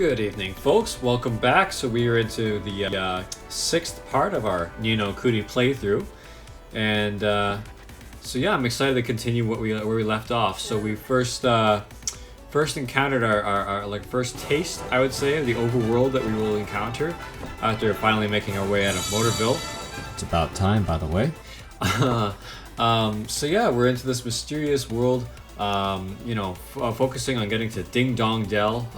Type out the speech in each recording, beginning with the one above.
Good evening, folks. Welcome back. So we are into the sixth part of our Ni No Kuni playthrough, and so yeah, I'm excited to continue where we left off. So we first encountered our like first taste, I would say, of the overworld that we will encounter after finally making our way out of Motorville. It's about time, by the way. So yeah, we're into this mysterious world. Focusing on getting to Ding Dong Dell.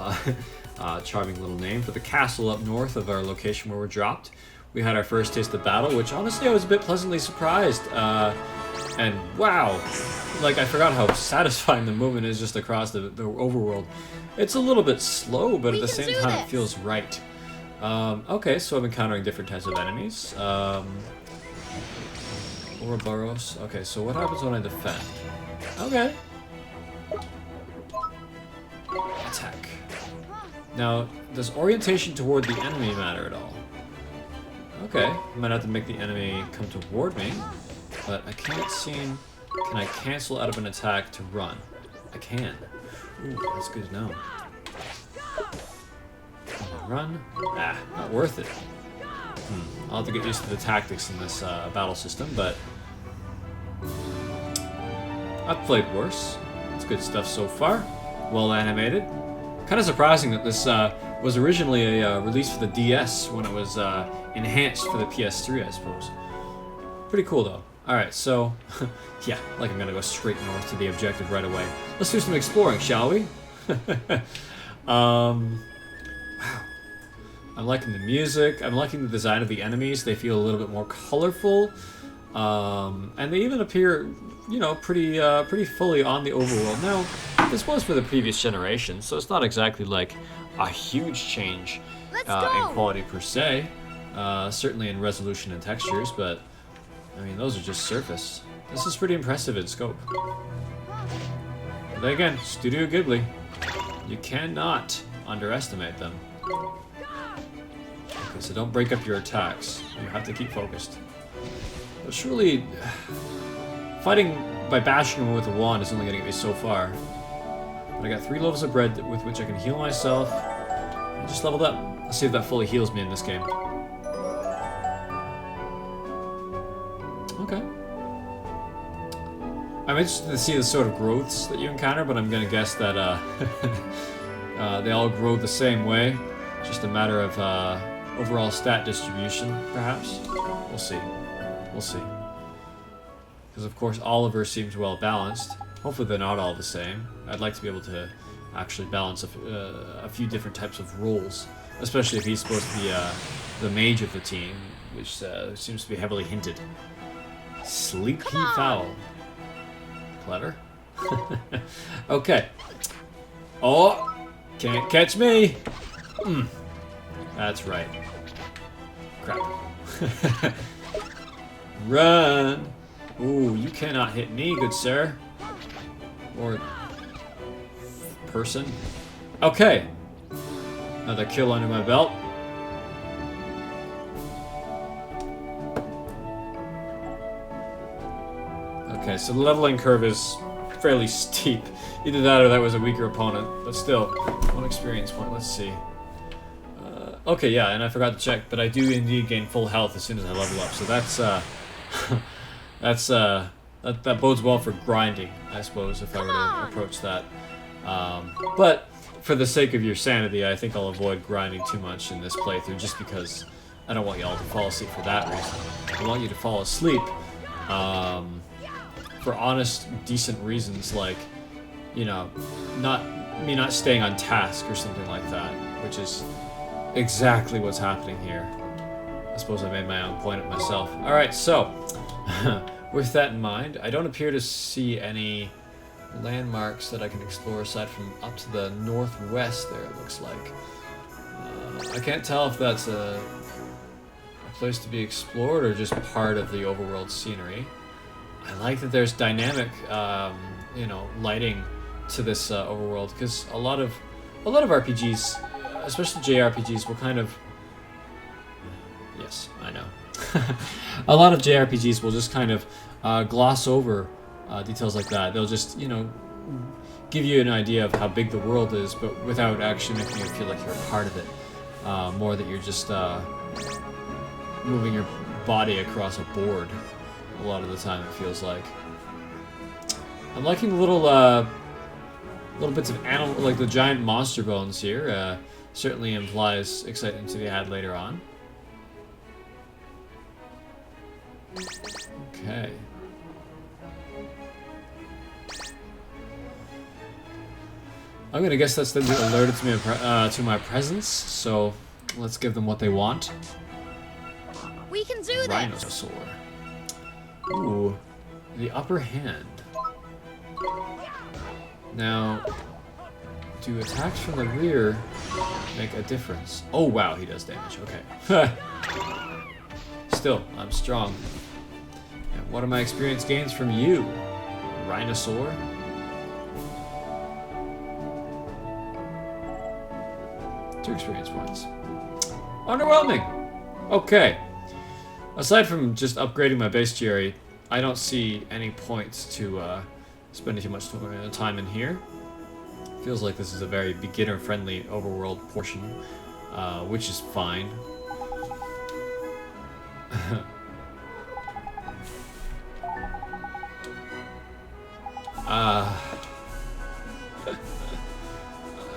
Charming little name for the castle up north of our location where we're dropped. We had our first taste of battle, which honestly I was a bit pleasantly surprised. And wow, like I forgot how satisfying the movement is just across the overworld. It's a little bit slow, but at the same time it feels right. Okay, so I'm encountering different types of enemies. Ouroboros. Okay, so what happens when I defend? Okay. Attack. Now, does orientation toward the enemy matter at all? Okay, I might have to make the enemy come toward me, but I can't seem... Can I cancel out of an attack to run? I can. Ooh, that's good to know. Run? Ah, not worth it. I'll have to get used to the tactics in this battle system, but... I've played worse. It's good stuff so far. Well animated. Kind of surprising that this was originally a release for the DS when it was enhanced for the PS3, I suppose. Pretty cool, though. Alright, so, yeah, like I'm gonna go straight north to the objective right away. Let's do some exploring, shall we? Wow. I'm liking the music. I'm liking the design of the enemies. They feel a little bit more colorful. And they even appear, you know, pretty fully on the overworld. Now, this was for the previous generation, so it's not exactly like a huge change in quality per se. Certainly in resolution and textures, but I mean, those are just surface. This is pretty impressive in scope. But then again, Studio Ghibli, you cannot underestimate them. Okay, so don't break up your attacks. You have to keep focused. But surely, fighting by bashing them with a wand is only going to get me so far. But I got 3 loaves of bread with which I can heal myself. I just leveled up. Let's see if that fully heals me in this game. Okay. I'm interested to see the sort of growths that you encounter, but I'm going to guess that they all grow the same way. Just a matter of overall stat distribution, perhaps. We'll see. We'll see. Because of course Oliver seems well balanced. Hopefully they're not all the same. I'd like to be able to actually balance a few different types of roles, especially if he's supposed to be the mage of the team, which seems to be heavily hinted. Sleepy Fowl. Clever. Okay. Oh, can't catch me. That's right. Crap. Run! Ooh, you cannot hit me, good sir. Or... person. Okay. Another kill under my belt. Okay, so the leveling curve is fairly steep. Either that or that was a weaker opponent. But still, 1 experience point. Let's see. Okay, yeah, and I forgot to check, but I do indeed gain full health as soon as I level up. So that's that bodes well for grinding, I suppose, if I were to approach that. But for the sake of your sanity, I think I'll avoid grinding too much in this playthrough, just because I don't want y'all to fall asleep for that reason. I want you to fall asleep for honest, decent reasons, like, you know, not staying on task or something like that, which is exactly what's happening here. I suppose I made my own point at myself. Alright, so, with that in mind, I don't appear to see any landmarks that I can explore aside from up to the northwest there, it looks like. I can't tell if that's a place to be explored or just part of the overworld scenery. I like that there's dynamic, lighting to this overworld, because a lot of RPGs, especially JRPGs, will kind of... Yes, I know. A lot of JRPGs will just kind of gloss over details like that. They'll just, give you an idea of how big the world is, but without actually making you feel like you're a part of it. More that you're just moving your body across a board. A lot of the time, it feels like. I'm liking the little bits of animal, like the giant monster bones here. Certainly implies excitement to be had later on. Okay. I'm gonna guess that's them alerted to me to my presence. So let's give them what they want. We can do this. Rhinosaur. Ooh, the upper hand. Now, do attacks from the rear make a difference? Oh wow, he does damage. Okay. Still, I'm strong. And what are my experience gains from you, Rhinosaur? Two experience points. Underwhelming. Okay. Aside from just upgrading my bestiary, I don't see any points to spending too much time in here. Feels like this is a very beginner-friendly overworld portion, which is fine.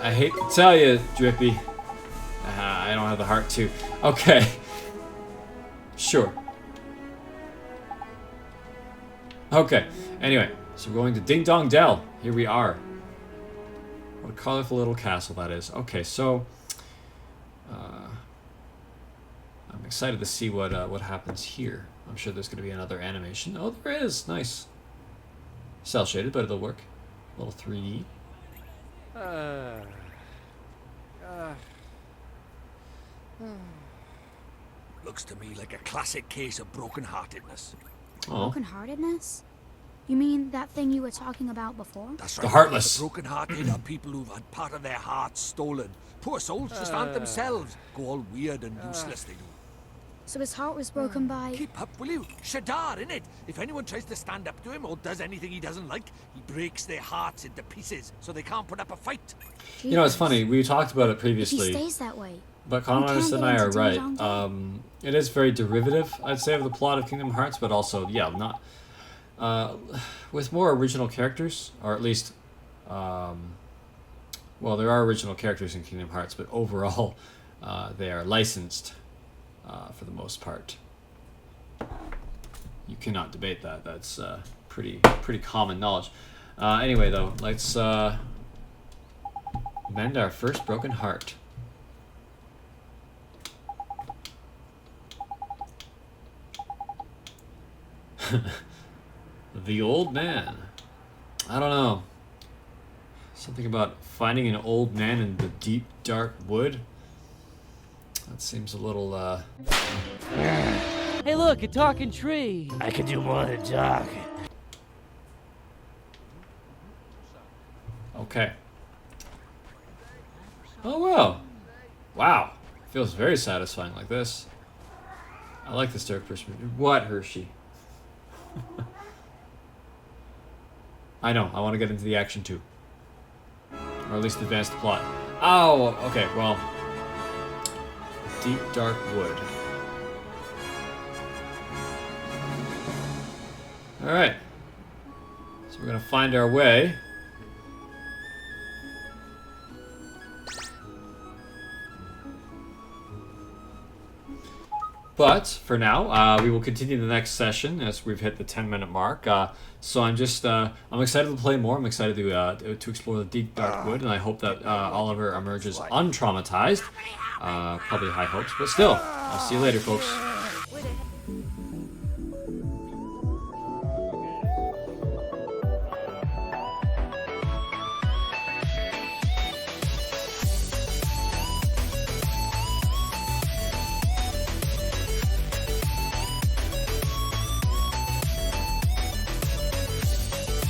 I hate to tell you, Drippy. I don't have the heart to. Okay. Sure. Okay. Anyway, so we're going to Ding Dong Dell. Here we are. What a colorful little castle that is. Okay, so I'm excited to see what happens here. I'm sure there's going to be another animation. Oh, there is. Nice. Cell shaded, but it'll work. A little 3D. Looks to me like a classic case of broken-heartedness. Oh. Broken-heartedness? You mean that thing you were talking about before? That's The right. heartless. The broken-hearted are people who've had part of their hearts stolen. Poor souls just aren't themselves. Go all weird and useless, they do. So his heart was broken by... Keep up, will you? Shadar, innit? If anyone tries to stand up to him or does anything he doesn't like, he breaks their hearts into pieces so they can't put up a fight. You know, it's funny. We talked about it If previously. he stays that way. But Connartist and I are into right. Ding Dong It is very derivative, I'd say, of the plot of Kingdom Hearts, but also, yeah, not with more original characters, or at least, well, there are original characters in Kingdom Hearts, but overall, they are licensed for the most part. You cannot debate that. That's pretty common knowledge. Anyway, though, let's mend our first broken heart. The old man. I don't know. Something about finding an old man in the deep, dark wood. That seems a little, Hey look, a talking tree. I can do more than talk. Okay. Oh, well. Wow. Feels very satisfying like this. I like this third person. What, Hershey? I know. I want to get into the action too. Or at least advance the plot. Oh, okay. Well. Deep, dark wood. Alright. So we're going to find our way. But for now, we will continue the next session as we've hit the 10-minute mark. So I'm just, I'm excited to play more. I'm excited to explore the deep dark wood, and I hope that Oliver emerges untraumatized. Probably high hopes, but still, I'll see you later, folks.